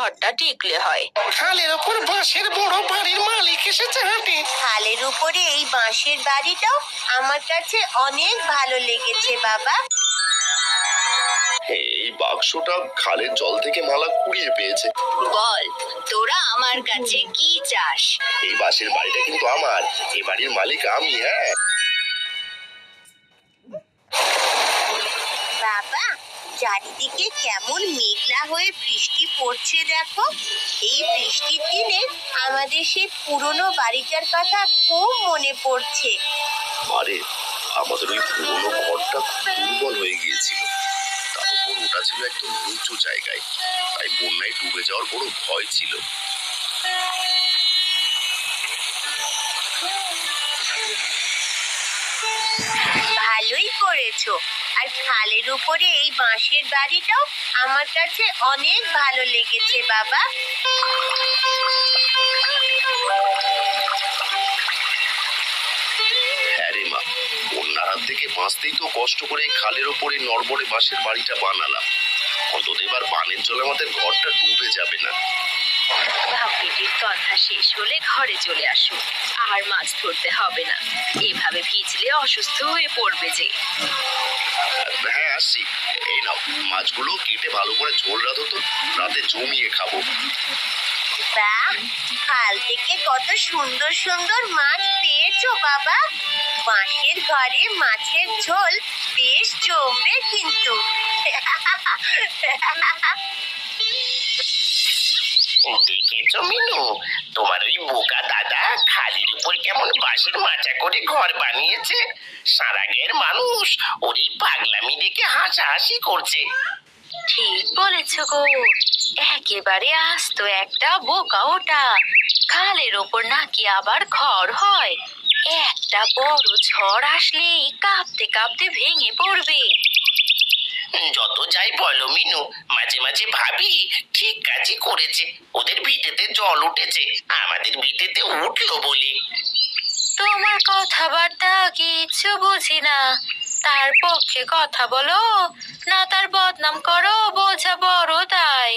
ঘরটা টিকলে হয়। খালের ওপর বাঁশের বড় বাড়ির মালিক এসেছে হাটে। খালের উপরে এই বাঁশের বাড়িটাও আমার কাছে অনেক ভালো লেগেছে বাবা। এই বাক্সটা খালের জল থেকে মালা কুড়িয়ে পেয়েছে। বল, তোরা আমার কাছে কি চাস? এই বাঁশের বাড়িটা কিন্তু আমার, এই বাড়ির মালিক আমি। হ্যাঁ বাবা, চারিদিকে কেমন মেঘলা হয়ে বৃষ্টি পড়ছে দেখো। এই বৃষ্টির দিনে আমাদের সেই পুরনো বাড়িটার কথা খুব মনে পড়ছে। আরে আমাদের ওই পুরোনো ঘরটা খুব দুর্বল হয়ে গিয়েছিল, তার উপর ওটা ছিল একদম নিচু জায়গায়, তাই বন্যায় ডুবে যাওয়ার বড় ভয় ছিল। ভালোই করেছো। আর খালের উপরে এই বাঁশের বাড়িটাও আমার কাছে অনেক ভালো লেগেছে বাবা। হ্যাঁ রে মা, বন্যার হাত থেকে বাঁচতেই তো কষ্ট করে খালের ওপরে নড়বড়ে বাঁশের বাড়িটা বানালাম। অন্তত এবার বানের জলে আমাদের ঘরটা ডুবে যাবে না। ভাবলিটির কথা শেষ হলে ঘরে চলে আসো, আর মাছ ধরতে হবে না। এভাবে ভিজলে অসুস্থ হয়ে পড়বে যে। হ্যাঁ আসছি। এই নাও, মাছগুলো কেটে ভালো করে ঝোল রাঁধো তো, রাতে জমিয়ে খাবো। বাহ, খাল থেকে কত সুন্দর সুন্দর মাছ পেয়েছো বাবা। বাঁশের ঘরে মাছের ঝোল বেশ জমবে কিন্তু। দেখেছো মিনু, তোমার ওই বোকা দাদা খালের উপর কেমন বাঁশের মাচা করে ঘর বানিয়েছে। সারাগের মানুষ ওর এই পাগলামি দেখে হাসাহাসি করছে। ঠিক বলেছ গো, একেবারে আস্ত একটা বোকা ওটা। খালের ওপর নাকি আবার ঘর হয়? একটা বড় ঝড় আসলেই কাঁপতে কাঁপতে ভেঙে পড়বে। যত যাই বলো মিনু, মাঝে মাঝে ভাবি ঠিক কাজই করেছে। ওদের ভিটেতে জল উঠেছে, আমাদের ভিটেতে উঠলো বলে। তোমার কথাবার্তা কিচ্ছু বুঝি না। তার পক্ষে কথা বলো না তার বদনাম করো, বোঝা বড় তাই।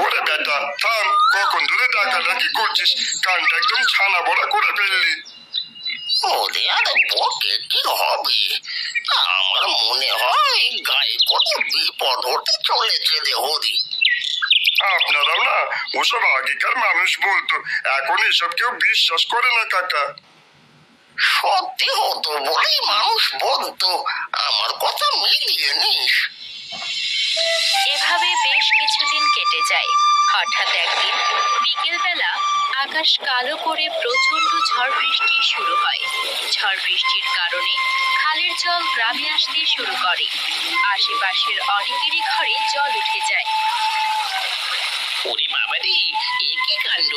ওরে বেটা থাম, কখন ধরে ডাকাডাকি করছিস, কানটা একদম ছানা বড়া করে ফেললি। ওদের আর বকে কি হবে? আমার মনে হয় গায়ে কোনো বিপদ হতে চলেছে রে হরি। আপনারাও না ওসব আগেকার মানুষ বলতো, এখন এসব কেউ বিশ্বাস করে না কাকা। সত্যি হতো বলেই মানুষ বলতো, আমার কথা মিলিয়ে নিস। এভাবে বেশ কিছুদিন কেটে যায়। হঠাৎ একদিন বিকেলবেলা আকাশ কালো করে প্রচন্ড ঝড় বৃষ্টি শুরু হয়। ঝড় বৃষ্টির কারণে খালের জল গ্রামে আসতে শুরু করে। আশেপাশের অনেকেরই ঘরে জল উঠে যায়। ওরে বাবা রে, এ কি কাণ্ড!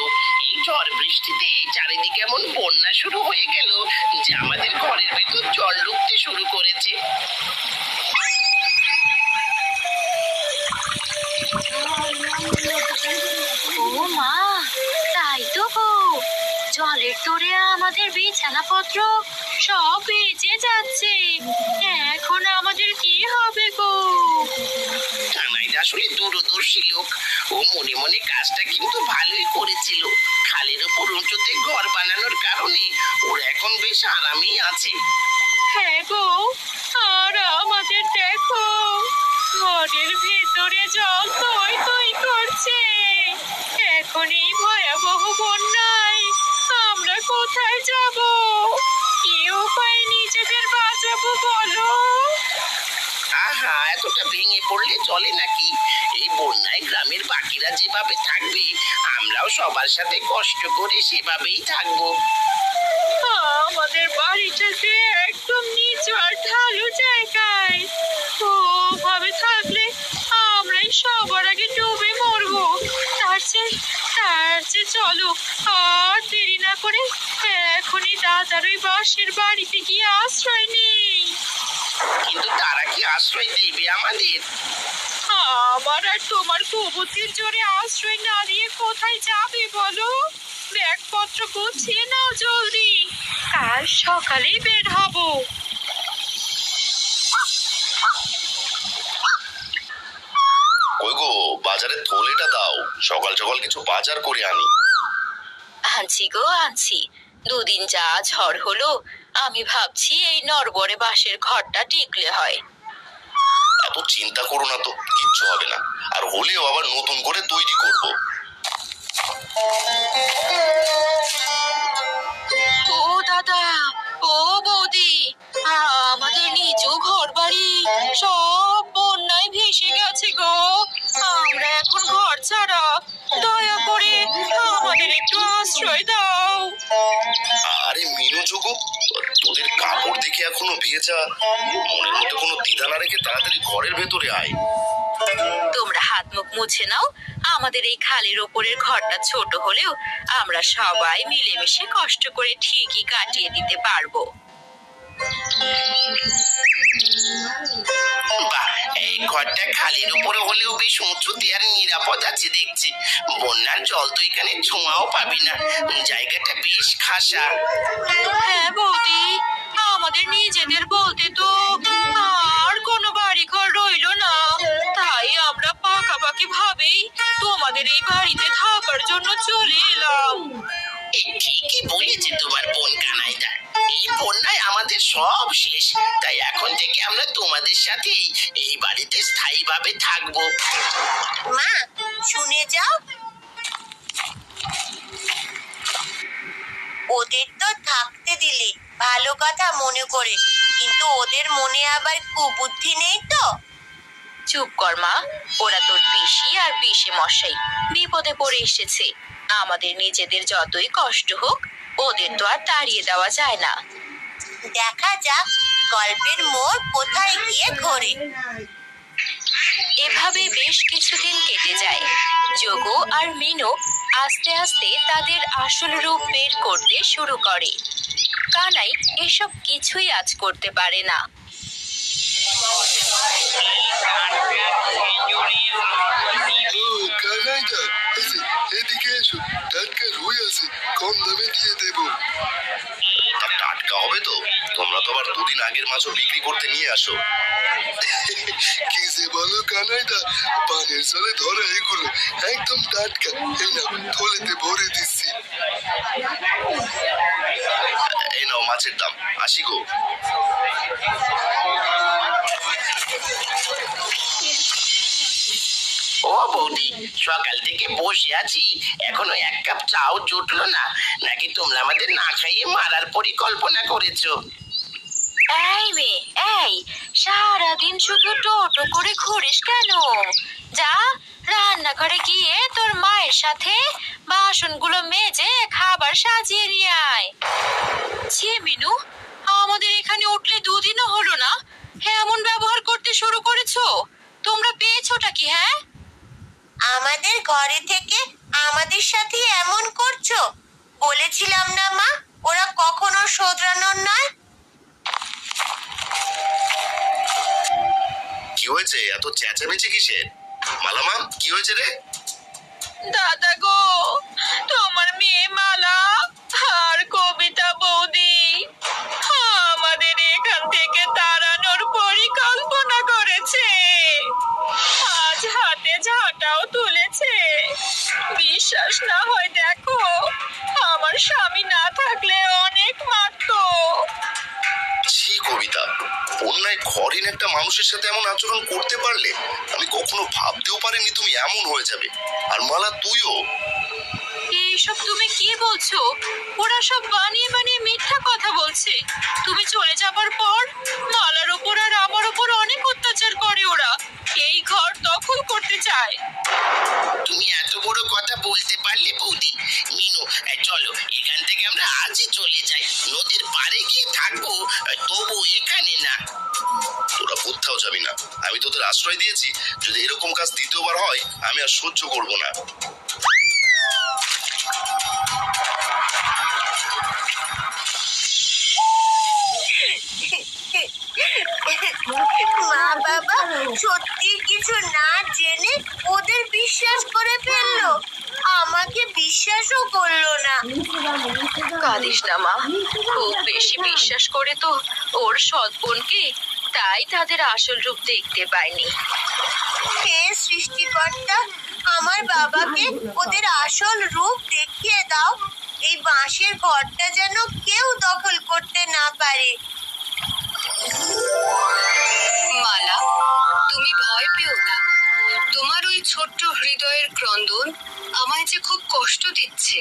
এই ঝড় বৃষ্টিতে চারিদিকে এমন বন্যা শুরু হয়ে গেল যে আমাদের ঘরের ভেতর জল ঢুকতে শুরু করেছে। ও মা, তাই তো গো, জলের তোড়ে আমাদের বিছানাপত্র সব ভিজে যাচ্ছে। এখন আমাদের কি হবে গো? কানাই আসলে দূরদর্শী লোক, ও মনে মনে কাজটা কিন্তু ভালোই করেছিল। খালের ওপর উঁচুতে ঘর বানানোর কারণে ওরা এখন বেশ আরামেই আছে। হ্যাঁ গো, আর আমাদের দেখো, ঘরের ভেতরে জল টই টই করছে। এখন এই ভয়াবহ বন্যায় আমরা কোথায় যাব? কি উপায় নিজেদের বাঁচাবো বলো? আহা, এতটা ভেঙে পড়লে চলে নাকি? এই বন্যায় গ্রামের বাকিরা যেভাবে থাকবে, আমরাও সবার সাথে কষ্ট করে সেভাবেই থাকবো। আমাদের বাড়িটা যে একদম নিচু আর ঢালু জায়গায়, ওভাবে থাকলে আমরাই সবার আগে ডুবে মরবো। তার চেয়ে চলো আর দেরি না করে এখনই দাদার ওই বাঁশের বাড়িতে গিয়ে আশ্রয় নেই। কিন্তু তারা কি আশ্রয় দেবে আমাদের? আমার আর তোমার কুবুদ্ধির জোরে আশ্রয় না দিয়ে কোথায় যাবে বলো? ব্যাগপত্র গুছিয়ে নাও জলদি, কাল সকালেই বের হব। বাজারে থলেটা দাও, সকাল সকাল কিছু বাজার করে আনি। আনছি গো আনছি। দুদিন যা ঝড় হলো, আমি ভাবছি এই নড়বড়ে বাঁশের ঘরটা টিকলে হয়। এত চিন্তা করো না তো, কিচ্ছু হবে না। আর হলেও আবার নতুন করে তৈরি করবো। ও দাদা, ও বৌদি, আমাদের নিচু ঘর বাড়ি সব বন্যায় ভেসে গেছে গো। আমরা এখন ঘর ছাড়া, দয়া করে আমাদের একটু আশ্রয় দাও। আরে মিনু যোগু, তোদের কাপড় দেখে এখনো ভেজা, মনের মধ্যে কোনো দ্বিধা না রেখে তাড়াতাড়ি ঘরের ভেতরে আয়। তোমরা হাত মুখ মুছে নাও। আমাদের এই খালের ওপরের ঘরটা ছোট হলেও আমরা সবাই মিলেমিশে কষ্ট করে ঠিকই কাটিয়ে দিতে পারবো। বাহ, এই ঘরটা খালির উপরে হলেও বেশ উঁচুতে আর নিরাপদ আছে দেখছি। বন্যার জল তো এখানে ছোঁয়াও পাবি না, জায়গাটা বেশ খাসা। হ্যাঁ বৌদি, আমাদের নিজেদের বলতে তো আর কোনো বাড়ি ঘর রইলো না। তাই আমরা পাকাপাকি ভাবেই তোমাদের এই বাড়িতে থাকার জন্য চলে এলাম। এই ঠিকই বলেছে তোমার বোন কানাইদা, এই বন্যায় আমাদের সব শেষ। তাই এখন থেকে আমরা তোমাদের সাথেই এই বাড়িতে স্থায়ীভাবে থাকবো। মা, শুনে যাও। ওদের তো থাকতে দিলে ভালো কথা মনে করে, কিন্তু ওদের মনে আবার কুবুদ্ধি নেই তো। চুপ কর মা, ওরা তোর পিসি আর পিসে মশাই বিপদে পড়ে এসেছে। আমাদের নিজেদের যতই কষ্ট হোক, ওদের তো আর তাড়িয়ে দেওয়া যায় না। দেখা যাক গল্পের মোড় কোথায় গিয়ে ঘোরে। এভাবে বেশ কিছুদিন কেটে যায়। যোগু আর মিনু আস্তে আস্তে তাদের আসল রূপ বের করতে শুরু করে। কানাই এসব কিছুই আজ করতে পারে না। কানাইদা, এদিকে এসো, টাটকা রুই আছে, কম দামে দিয়ে দেবো। টাটকা হবে তো? তোমরা তো আবার দুদিন আগের মাছও বিক্রি করতে নিয়ে আসো। কি যে বলো কানাইদা, পানের জলে ধরা এগুলো একদম টাটকা। এই নাও, থলেতে ভরে দিচ্ছি। এই নাও মাছের দাম, 80 গো। ও বৌদি, সকাল থেকে বসে আছি, এখনো এক কাপ চাও জুটলো না, নাকি তোমরা আমাদের না খাইয়ে মারার পরিকল্পনা করেছো? এই মেয়ে, এই সারাদিন শুধু টোটো করে ঘুরিস কেন? যা রান্নাঘরে গিয়ে তোর মায়ের সাথে বাসনগুলো মেজে খাবার সাজিয়ে নিয়ে আয়। ছি মিনু, আমাদের এখানে উঠলে দুদিনও হলো না, এমন ব্যবহার করতে শুরু করেছো। তোমরা পেয়েছোটা কি? হ্যাঁ, আমাদের ঘরে থেকে আমাদের সাথে এমন করছো? বলেছিলাম না মা, ওরা কখনো শোধরানোর নয়। কি হয়েছে? এত চেঁচামেচি কিসের? মালামা, কি হয়েছে রে? দাদা গো, তোমার মেয়ে মালা আর কবিতা বৌদি আমাদের এখান থেকে তাড়ানোর পরিকল্পনা করেছে। আজ হাতে ঝাঁটাও তুলেছে। বিশ্বাস না হয় দেখো, আমার স্বামী না থাকলে অনেক মারতো। ছি কবিতা, বন্যায় ঘরের একটা মানুষের সাথে এমন আচরণ করতে পারলে? আমি কখনো ভাবতেও পারিনি তুমি এমন হয়ে যাবে। আর মালা, তুইও। এইসব তুমি কি বলছো? ওরা সব বানিয়ে বানিয়ে মিথ্যা কথা বলছে। তুমি চলে যাবার পর মালার উপর আর আমার উপর অনেক অত্যাচার করে ওরা। এই ঘর দখল করতে চায়। তুমি এত বড় কথা বলতে পারলে বৌদি? মিনু, চলো এখান থেকে আমরা আজই চলে যাই। নদীর পাড়ে গিয়ে থাকবো, তবু এখানে না। তোরা কোথাও যাবি না, আমি তোদের আশ্রয় দিয়েছি। যদি এরকম কাজ দ্বিতীয়বার হয়, আমি আর সহ্য করব না। মা বাবা সত্যি কিছু না জেনে ওদের বিশ্বাস করে ফেললো, আমাকে বিশ্বাসও করলো না। কাঁদিস না মা, খুব বেশি বিশ্বাস করে তো ওর সৎ বোনকে, তাই তাদের আসল রূপ দেখতে পায়নি। হে সৃষ্টিকর্তা, আমার বাবাকে ওদের আসল রূপ দেখিয়ে দাও। এই বাঁশের ঘরটা যেন কেউ দখল করতে না পারে। মালা, তুমি ভয় পেও না। তোমার ওই ছোট্ট হৃদয়ের ক্রন্দন আমায় যে খুব কষ্ট দিচ্ছে।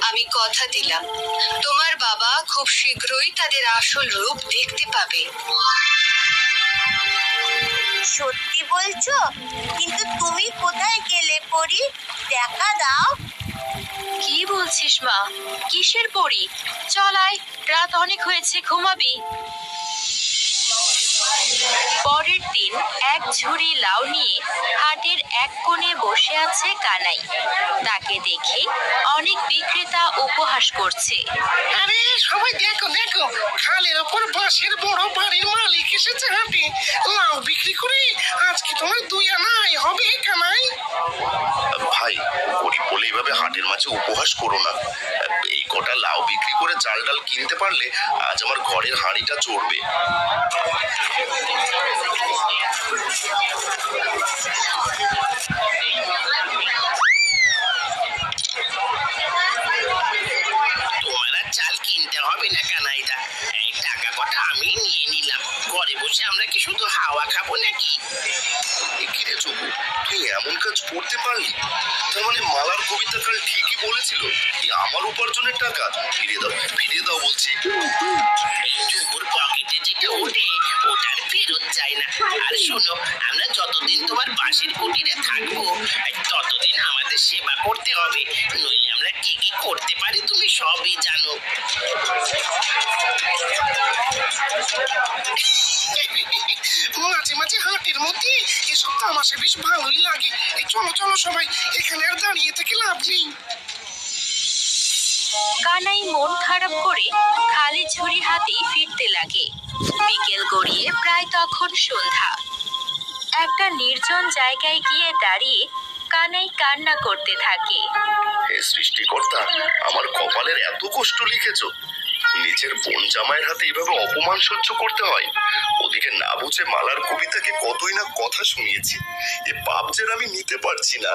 আমি কথা দিলাম, তোমার বাবা খুব শীঘ্রই তাদের আসল রূপ দেখতে পাবে। সত্যি বলছো? কিন্তু তুমি কোথায় গেলে পরি? দেখা দাও। কি বলছিস মা? কিসের পরি? চল আয়, রাত অনেক হয়েছে, ঘুমাবি। পরের দিন এক ঝুড়ি লাউ নিয়ে হাটের এক কোণে বসে আছে কানাই। তাকে দেখে অনেক বিক্রেতা উপহাস করছে। আরে সবাই দেখো দেখো, খালের ওপর বাঁশের বড় বাড়ির মালিক এসেছে হাটে। লাউ বিক্রি করে আজকে তোমার 2 আনাই হবে কানাই। ভাই, গরিব বলে এইভাবে হাটের মাঝে উপহাস করো না। এই কটা লাউ বিক্রি করে চাল ডাল কিনতে পারলে আজ আমার ঘরের হাঁড়িটা চড়বে। তোমার আর চাল কিনতে হবে না কানাইদা, এই টাকা কটা আমি নিয়ে নিলাম। ঘরে বসে আমরা কি শুধু হাওয়া খাবো নাকি? কি রে চকু, তুই এমন কাজ করতে পারলি? তার মানে মালার কবিতা কাল ঠিকই বলেছিল, আমার উপার্জনের টাকা ফিরিয়ে দাও বলছি। চুবুর পকেটে যেটা ওঠে ওটার ফেরত যায় না। আর শোনো, আমরা যতদিন তোমার বাঁশের কুটিরে থাকবো ততদিন আমাদের সেবা করতে হবে, নইলে আমরা কি কি করতে পারি তুমি সবই জানো। মাঝে মাঝে হাটের মধ্যে এসব তামাশা বেশ ভালোই লাগে। এই চলো চলো সবাই, এখানে আর দাঁড়িয়ে থেকে লাভ নেই। কানাই মন খারাপ করে খালি ঝুড়ি হাতেই ফিরতে লাগে। বিকেল গড়িয়ে প্রায় তখন সন্ধ্যা। একটা নির্জন জায়গায় গিয়ে দাঁড়িয়ে কানাই কান্না করতে থাকে। হে সৃষ্টিকর্তা, আমার কপালের এত কষ্ট লিখেছ, নিজের বোন জামাইয়ের হাতে এইভাবে অপমান সহ্য করতে হয়। ওদিকে না বুঝে মালার কবিতাকে কতই না কথা শুনিয়েছি, এ পাপ যেন আমি নিতে পারছি না।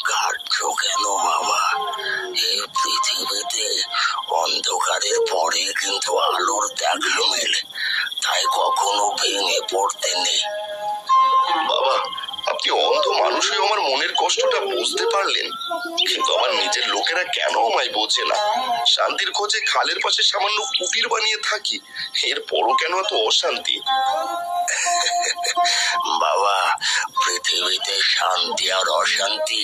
কাঁদছো কেন বাবা? এই পৃথিবীতে অন্ধকারের পরে কিন্তু আলোর দেখা মেলে, তাই কখনো ভেঙে পড়তে নেই। বাবা, আপনি অন্ধ মানুষ হয়ে আমার মনের কষ্টটা বুঝতে পারলেন, কিন্তু আমার নিজের লোকেরা কেন আমায় বোঝে না? শান্তির খোঁজে খালের পাশে সামান্য কুটির বানিয়ে থাকি, এরপরও কেন এত অশান্তি? বাবা, পৃথিবীতে শান্তি আর অশান্তি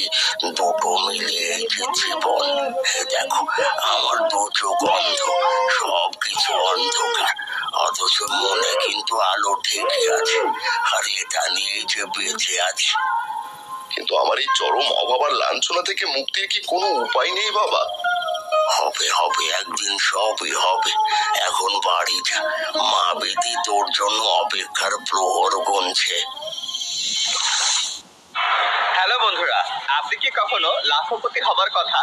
দুটো মিলিয়েই যে জীবন। দেখো, আমার 2 চোখ অন্ধ, সবকিছু অন্ধকার, অথচ মনে কিন্তু আলো ঠিকই আছে, আর এটা নিয়েই যে বেঁচে আছি। কিন্তু আমার এই চরম অভাব আর লাঞ্ছনা থেকে মুক্তির কি কোনো উপায় নেই বাবা? হবে হবে, একদিন সবই হবে। এখন বাড়ি যা, মা বেদি তোর জন্য অপেক্ষার প্রহর গুনছে। হ্যালো বন্ধুরা, আপনি কি কখনো লাখপতি হবার কথা